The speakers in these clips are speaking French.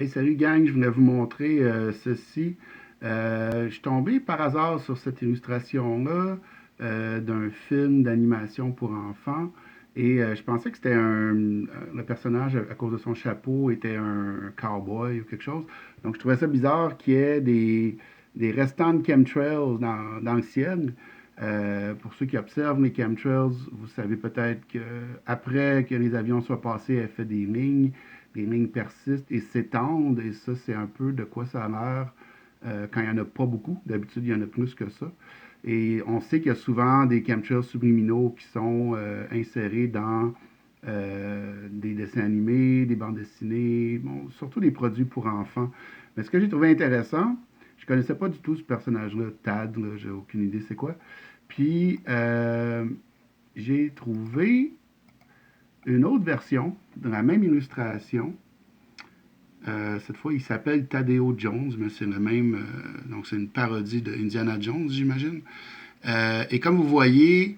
Hey, salut gang, je voulais vous montrer ceci. Je suis tombé par hasard sur cette illustration-là d'un film d'animation pour enfants et je pensais que c'était le personnage à cause de son chapeau était un cowboy ou quelque chose. Donc je trouvais ça bizarre qu'il y ait des restants de chemtrails dans le ciel. Pour ceux qui observent les chemtrails, vous savez peut-être que après que les avions soient passés, elle fait des lignes. Les lignes persistent et s'étendent, et ça, c'est un peu de quoi ça a l'air quand il n'y en a pas beaucoup. D'habitude, il y en a plus que ça. Et on sait qu'il y a souvent des chemtrails subliminaux qui sont insérés dans des dessins animés, des bandes dessinées, bon, surtout des produits pour enfants. Mais ce que j'ai trouvé intéressant, je ne connaissais pas du tout ce personnage-là, Tad, j'ai aucune idée c'est quoi. Puis, j'ai trouvé une autre version de la même illustration. Cette fois, il s'appelle Tadeo Jones, mais c'est le même. Donc, c'est une parodie de Indiana Jones, j'imagine. Et comme vous voyez,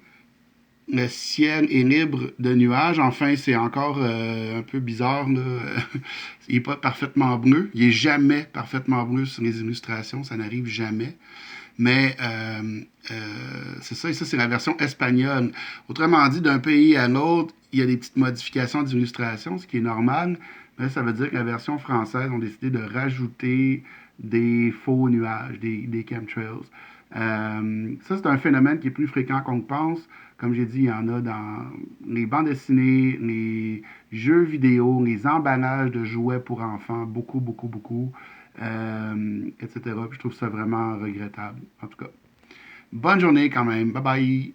le ciel est libre de nuages. Enfin, c'est encore un peu bizarre, là. Il n'est pas parfaitement bleu. Il n'est jamais parfaitement bleu sur les illustrations. Ça n'arrive jamais. Mais c'est ça, et ça, c'est la version espagnole. Autrement dit, d'un pays à l'autre, il y a des petites modifications d'illustration, ce qui est normal. Mais ça veut dire que la version française ont décidé de rajouter des faux nuages, des chemtrails. Ça, c'est un phénomène qui est plus fréquent qu'on le pense. Comme j'ai dit, il y en a dans les bandes dessinées, les jeux vidéo, les emballages de jouets pour enfants, beaucoup, beaucoup, beaucoup, etc. Puis je trouve ça vraiment regrettable. En tout cas, bonne journée quand même. Bye bye.